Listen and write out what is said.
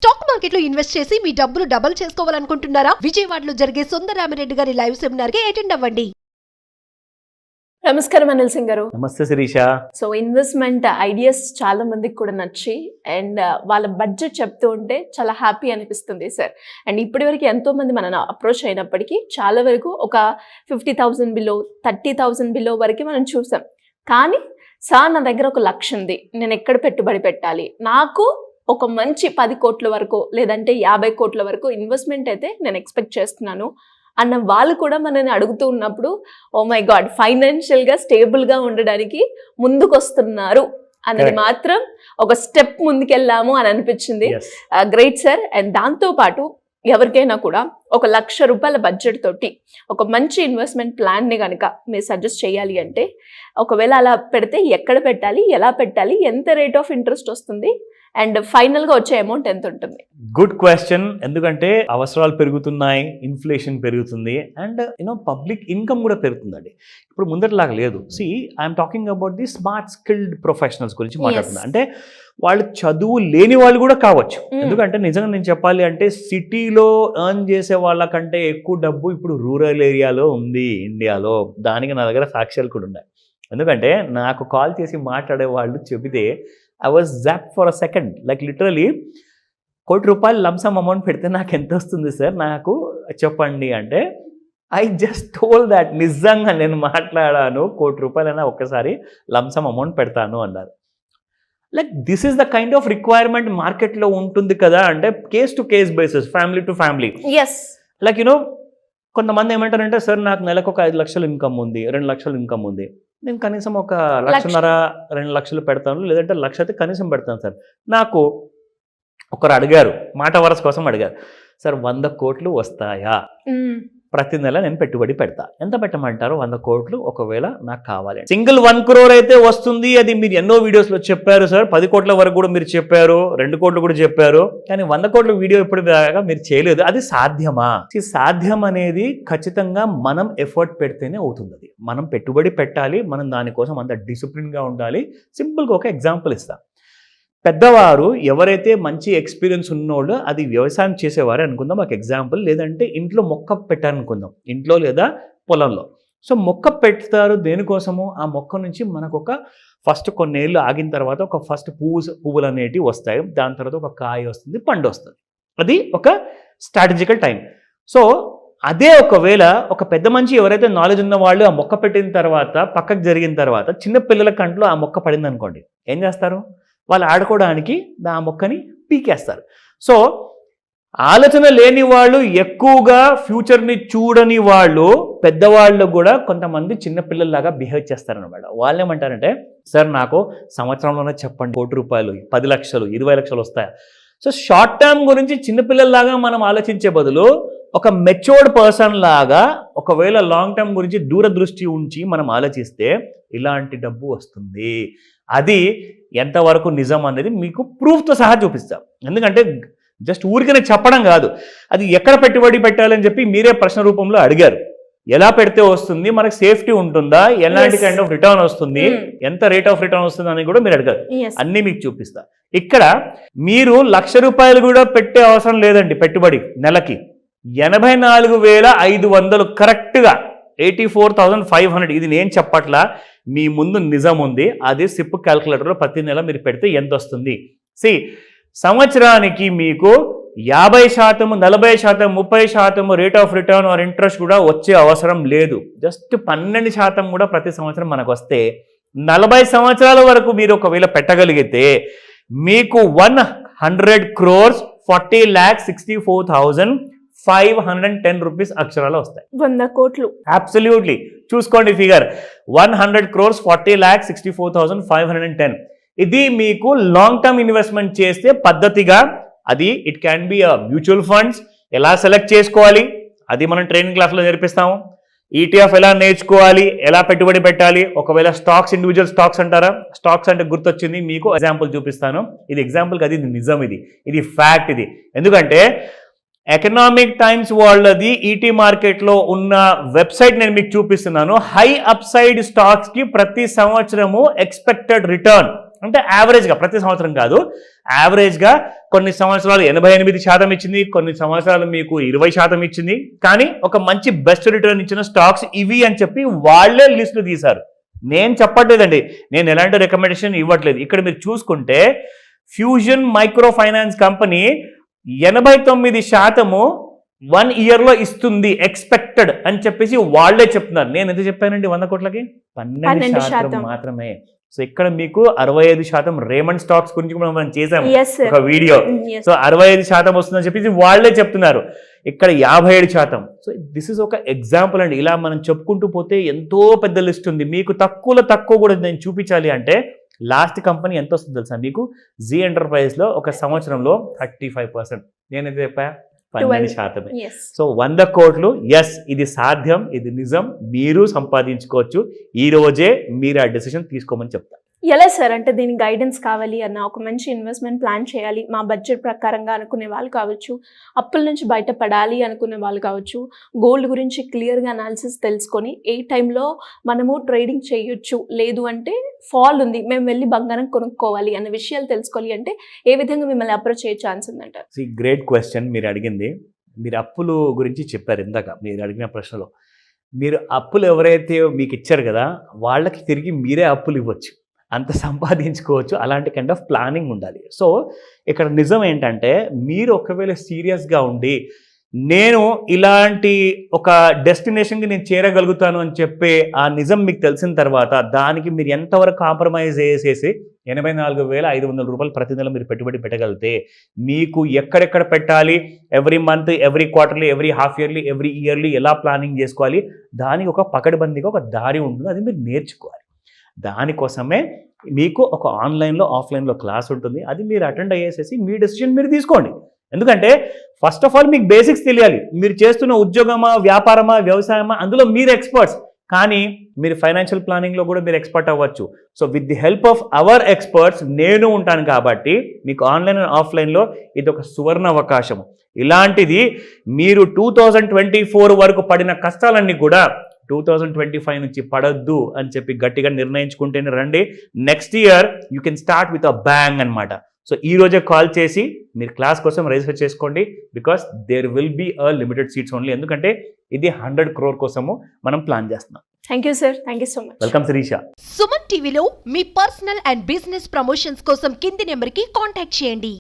Stock మార్కెట్లో invest చేసి మీ డబ్బులు డబుల్ చేసుకోవాలనుకుంటున్నారా? విజయవాడలో జరిగే సుందరరామిరెడ్డి గారి లైవ్ సెమినార్ కి అటెండ్ అవ్వండి. నమస్కారం అనిల్ సింగ్ గారు. నమస్తే శిరీష. సో ఇన్వెస్ట్మెంట్ ఐడియాస్ చాలా మందికి కూడా నచ్చి అండ్ వాళ్ళ బడ్జెట్ చెప్తూ ఉంటే చాలా హ్యాపీ అనిపిస్తుంది సార్. అండ్ ఇప్పటి వరకు ఎంతో మంది మనల్ని అప్రోచ్ అయినప్పటికీ చాలా వరకు ఒక 50,000 బిలో 30,000 బిలో వరకు మనం చూసాం. కానీ సార్ నా దగ్గర ఒక లక్ష్యం ఉంది, నేను ఎక్కడ పెట్టుబడి పెట్టాలి, నాకు ఒక మంచి 10 కోట్ల వరకు లేదంటే 50 కోట్ల వరకు ఇన్వెస్ట్మెంట్ అయితే నేను ఎక్స్పెక్ట్ చేస్తున్నాను అన్న వాళ్ళు కూడా మనల్ని అడుగుతూ ఉన్నప్పుడు ఓ మై గాడ్, ఫైనాన్షియల్గా స్టేబుల్గా ఉండడానికి ముందుకు వస్తున్నారు అనేది మాత్రం ఒక స్టెప్ ముందుకెళ్ళాము అని అనిపించింది. Great sir. అండ్ దాంతోపాటు ఎవరికైనా కూడా ఒక ₹1,00,000 బడ్జెట్ తోటి ఒక మంచి ఇన్వెస్ట్మెంట్ ప్లాన్ని కనుక మీరు సజెస్ట్ చేయాలి అంటే ఒకవేళ అలా పెడితే ఎక్కడ పెట్టాలి, ఎలా పెట్టాలి, ఎంత రేట్ ఆఫ్ ఇంట్రెస్ట్ వస్తుంది అండ్ ఫైనల్గా వచ్చే అమౌంట్ ఎంత ఉంటుంది? Good question. ఎందుకంటే అవసరాలు పెరుగుతున్నాయి, ఇన్ఫ్లేషన్ పెరుగుతుంది అండ్ పబ్లిక్ ఇన్కమ్ కూడా పెరుగుతుందండి. ఇప్పుడు ముందటిలాగా లేదు. I'm talking about the smart skilled professionals గురించి మాట్లాడుతున్నా. అంటే వాళ్ళు చదువు లేని వాళ్ళు కూడా కావచ్చు. ఎందుకంటే నిజంగా నేను చెప్పాలి అంటే సిటీలో ఎర్న్ చేసే వాళ్ళకంటే ఎక్కువ డబ్బు ఇప్పుడు రూరల్ ఏరియాలో ఉంది ఇండియాలో. దానికి నా దగ్గర సాక్ష్యాలు కూడా ఉన్నాయి. ఎందుకంటే నాకు కాల్ చేసి మాట్లాడే వాళ్ళు చెబితే I was zapped for a second. Like literally, ₹1,00,00,000 lump sum amount పెడితే నాకు ఎంత వస్తుంది సార్, నాకు చెప్పండి అంటే ఐ జస్ట్ టోల్ దాట్ నిజంగా నేను మాట్లాడాను, ₹1,00,00,000 అయినా ఒక్కసారి లంసమ్ అమౌంట్ పెడతాను అన్నారు. Like this is the kind of requirement మార్కెట్లో ఉంటుంది కదా. అంటే case to case basis, family to family. Like కొంతమంది ఏమంటారంటే సార్ నాకు నెలకు ఒక 5 లక్షలు ఇన్కమ్ ఉంది, 2 లక్షలు ఇన్కమ్ ఉంది, నేను కనీసం ఒక 1,50,000 2 లక్షలు పెడతాను, లేదంటే 1,00,000 అయితే కనీసం పెడతాను సార్. నాకు ఒకరు అడిగారు, మాట వరస కోసం అడిగారు, సార్ 100 కోట్లు వస్తాయా, ప్రతి నెల నేను పెట్టుబడి పెడతా, ఎంత పెట్టమంటారు? 100 కోట్లు ఒకవేళ నాకు కావాలి. సింగిల్ 1 crore అయితే వస్తుంది. అది మీరు ఎన్నో వీడియోస్లో చెప్పారు సార్. 10 కోట్ల వరకు కూడా మీరు చెప్పారు, 2 కోట్లు కూడా చెప్పారు. కానీ 100 కోట్ల వీడియో ఎప్పుడు దాకా మీరు చేయలేదు. అది సాధ్యమా? సాధ్యం అనేది ఖచ్చితంగా మనం ఎఫర్ట్ పెడితేనే అవుతుంది. అది మనం పెట్టుబడి పెట్టాలి, మనం దానికోసం అంత డిసిప్లిన్గా ఉండాలి. సింపుల్గా ఒక ఎగ్జాంపుల్ ఇస్తా. పెద్దవారు ఎవరైతే మంచి ఎక్స్పీరియన్స్ ఉన్నోళ్ళు, అది వ్యవసాయం చేసేవారే అనుకుందాం ఒక ఎగ్జాంపుల్, లేదంటే ఇంట్లో మొక్క పెట్టారనుకుందాం, ఇంట్లో లేదా పొలంలో. సో మొక్క పెడతారు దేనికోసము? ఆ మొక్క నుంచి మనకు ఒక ఫస్ట్ కొన్నేళ్ళు ఆగిన తర్వాత ఒక ఫస్ట్ పువ్వులు అనేటివి వస్తాయి, దాని తర్వాత ఒక కాయ వస్తుంది, పండు వస్తుంది. అది ఒక స్ట్రాటజికల్ టైం. సో అదే ఒకవేళ ఒక పెద్ద మనిషి ఎవరైతే నాలెడ్జ్ ఉన్న వాళ్ళు ఆ మొక్క పెట్టిన తర్వాత పక్కకు జరిగిన తర్వాత చిన్న పిల్లల కంట్లో ఆ మొక్క పడింది అనుకోండి, ఏం చేస్తారు? వాళ్ళు ఆడుకోవడానికి ఆ మొక్కని పీకేస్తారు. సో ఆలోచన లేని వాళ్ళు, ఎక్కువగా ఫ్యూచర్ని చూడని వాళ్ళు, పెద్దవాళ్ళు కూడా కొంతమంది చిన్నపిల్లల్లాగా బిహేవ్ చేస్తారనమాట. వాళ్ళు ఏమంటారంటే సార్ నాకు సంవత్సరంలోనే చెప్పండి, ₹1,00,00,000 10 లక్షలు 20 లక్షలు వస్తాయా? సో షార్ట్ టర్మ్ గురించి చిన్నపిల్లల్లాగా మనం ఆలోచించే బదులు ఒక మెచ్యూర్డ్ పర్సన్ లాగా ఒకవేళ లాంగ్ టర్మ్ గురించి దూరదృష్టి ఉంచి మనం ఆలోచిస్తే ఇలాంటి డబ్బు వస్తుంది. అది ఎంతవరకు నిజం అనేది మీకు ప్రూఫ్తో సహా చూపిస్తాం. ఎందుకంటే జస్ట్ ఊరికనే చెప్పడం కాదు, అది ఎక్కడ పెట్టుబడి పెట్టాలని చెప్పి మీరే ప్రశ్న రూపంలో అడిగారు. ఎలా పెడితే వస్తుంది, మనకు సేఫ్టీ ఉంటుందా, ఎలాంటి కైండ్ ఆఫ్ రిటర్న్ వస్తుంది, ఎంత రేట్ ఆఫ్ రిటర్న్ వస్తుంది అని కూడా మీరు అడిగారు. అన్నీ మీకు చూపిస్తా. ఇక్కడ మీరు ₹1,00,000 కూడా పెట్టే అవసరం లేదండి. పెట్టుబడి నెలకి 84,500 కరెక్ట్గా 84,500. ఇది నేను చెప్పట్లా, మీ ముందు నిజం ఉంది. అది సిప్ క్యాల్కులేటర్లో ప్రతి నెల మీరు పెడితే ఎంత వస్తుంది? సంవత్సరానికి మీకు 50%, 40%, 30% rate of return or interest కూడా వచ్చే అవసరం లేదు. జస్ట్ 12% కూడా ప్రతి సంవత్సరం మనకు వస్తే 40 సంవత్సరాల వరకు మీరు ఒకవేళ పెట్టగలిగితే మీకు 100 crores 40,64,510 రూపీస్ అక్షరాలు వస్తాయి. 100 కోట్లు. అబ్సల్యూట్లీ. చూసుకోండి ఫిగర్, 100 crores 40,64,510. ఇది మీకు లాంగ్ టర్మ్ ఇన్వెస్ట్మెంట్ చేస్తే పద్ధతిగా, అది it can be mutual funds. ఎలా సెలెక్ట్ చేసుకోవాలి అది మనం ట్రైనింగ్ క్లాస్లో నేర్పిస్తాము. ETF ఎలా నేర్చుకోవాలి, ఎలా పెట్టుబడి పెట్టాలి. ఒకవేళ స్టాక్స్, ఇండివిజువల్ స్టాక్స్ అంటారా? స్టాక్స్ అంటే గుర్తొచ్చింది, మీకు ఎగ్జాంపుల్ చూపిస్తాను. ఇది ఎగ్జాంపుల్ కాదు, ఇది నిజం, ఇది ఫ్యాక్ట్. ఇది ఎందుకంటే ఎకనామిక్ టైమ్స్ వాళ్ళది ఈటీ మార్కెట్లో ఉన్న వెబ్సైట్ నేను మీకు చూపిస్తున్నాను. హై అప్సైడ్ స్టాక్స్కి ప్రతి సంవత్సరము ఎక్స్పెక్టెడ్ రిటర్న్ అంటే యావరేజ్గా ప్రతి సంవత్సరం కాదు, యావరేజ్గా కొన్ని సంవత్సరాలు 88% ఇచ్చింది, కొన్ని సంవత్సరాలు మీకు 20% ఇచ్చింది. కానీ ఒక మంచి బెస్ట్ రిటర్న్ ఇచ్చిన స్టాక్స్ ఇవి అని చెప్పి వాళ్ళే లిస్టులు తీశారు. నేను చెప్పట్లేదండి, నేను ఎలాంటి రికమెండేషన్ ఇవ్వట్లేదు. ఇక్కడ మీరు చూసుకుంటే ఫ్యూజన్ మైక్రో ఫైనాన్స్ కంపెనీ 89% 1 yearలో ఇస్తుంది ఎక్స్పెక్టెడ్ అని చెప్పేసి వాళ్ళే చెప్తున్నారు. నేను ఎంత చెప్పానండి 100 కోట్లకి 12% మాత్రమే. సో ఇక్కడ మీకు 65% రేమండ్ స్టాక్స్ గురించి కూడా మనం చేసాము ఒక వీడియో. సో 65% వస్తుందని చెప్పేసి వాళ్ళే చెప్తున్నారు. ఇక్కడ 57%. సో దిస్ ఇస్ ఒక ఎగ్జాంపుల్ అండి. ఇలా మనం చెప్పుకుంటూ పోతే ఎంతో పెద్ద లిస్ట్ ఉంది. మీకు తక్కువ కూడా నేను చూపించాలి అంటే లాస్ట్ కంపెనీ ఎంత వస్తుంది తెలుసా మీకు? జీ ఎంటర్ప్రైజ్లో ఒక సంవత్సరంలో 35%. నేనైతే చెప్పా 12%. సో 100 కోట్లు, ఎస్ ఇది సాధ్యం, ఇది నిజం, మీరు సంపాదించుకోవచ్చు. ఈ రోజే మీరు ఆ డెసిషన్ తీసుకోమని చెప్తారు. ఎలా సార్ అంటే దీని గైడెన్స్ కావాలి అన్న, ఒక మంచి ఇన్వెస్ట్మెంట్ ప్లాన్ చేయాలి మా బడ్జెట్ ప్రకారంగా అనుకునే వాళ్ళు కావచ్చు, అప్పుల నుంచి బయటపడాలి అనుకునే వాళ్ళు కావచ్చు, గోల్డ్ గురించి క్లియర్గా అనాలిసిస్ తెలుసుకొని ఏ టైంలో మనము ట్రేడింగ్ చేయొచ్చు, లేదు అంటే ఫాల్ ఉంది మేము వెళ్ళి బంగారం కొనుక్కోవాలి అన్న విషయాలు తెలుసుకోవాలి అంటే ఏ విధంగా మిమ్మల్ని అప్రోచ్ అయ్యే ఛాన్స్ ఉందంట? గ్రేట్ క్వశ్చన్ మీరు అడిగింది. మీరు అప్పులు గురించి చెప్పారు ఇందాక మీరు అడిగిన ప్రశ్నలో. మీరు అప్పులు ఎవరైతే మీకు ఇచ్చారు కదా వాళ్ళకి తిరిగి మీరే అప్పులు ఇవ్వచ్చు, అంత సంపాదించుకోవచ్చు. అలాంటి కైండ్ ఆఫ్ ప్లానింగ్ ఉండాలి. సో ఇక్కడ నిజం ఏంటంటే మీరు ఒకవేళ సీరియస్గా ఉండి నేను ఇలాంటి ఒక డెస్టినేషన్కి నేను చేరగలుగుతాను అని చెప్పే ఆ నిజం మీకు తెలిసిన తర్వాత దానికి మీరు ఎంతవరకు కాంప్రమైజ్ చేసేసి 84,500 రూపాయలు ప్రతి నెల మీరు పెట్టుబడి పెట్టగలిగితే మీకు ఎక్కడెక్కడ పెట్టాలి, every month, every quarterly, every half yearly, every yearly ఎలా ప్లానింగ్ చేసుకోవాలి, దానికి ఒక పకడ్బందీగా ఒక దారి ఉంటుంది. అది మీరు నేర్చుకోవాలి. దానికోసమే మీకు ఒక ఆన్లైన్లో ఆఫ్లైన్లో క్లాస్ ఉంటుంది. అది మీరు అటెండ్ అయ్యేసేసి మీ డెసిషన్ మీరు తీసుకోండి. ఎందుకంటే ఫస్ట్ ఆఫ్ ఆల్ మీకు బేసిక్స్ తెలియాలి. మీరు చేస్తున్న ఉద్యోగమా, వ్యాపారమా, వ్యవసాయమా, అందులో మీరు ఎక్స్పర్ట్స్. కానీ మీరు ఫైనాన్షియల్ ప్లానింగ్లో కూడా మీరు ఎక్స్పర్ట్ అవ్వచ్చు. So with the help of our experts నేను ఉంటాను కాబట్టి మీకు ఆన్లైన్ అండ్ ఆఫ్లైన్లో ఇది ఒక సువర్ణ అవకాశం. ఇలాంటిది మీరు 2024 వరకు పడిన కష్టాలన్నీ కూడా 2025 నుంచి పడద్దు అని చెప్పి గట్టిగా నిర్ణయించుకుంటేనే రండి. Next year you can start with a bang అనమాట. సో ఈ రోజే కాల్ చేసి మీరు క్లాస్ కోసం రిజిస్టర్ చేసుకోండి. Because there will be a limited seats only. ఎందుకంటే ఇది 100 crore కోసము మనం ప్లాన్ చేస్తున్నాం. Thank you sir, thank you so much. Welcome Shirisha. Suman టీవీలో మీ పర్సనల్ అండ్ బిజినెస్ ప్రమోషన్స్ కోసం కింది నెంబర్కి కాంటాక్ట్ చేయండి.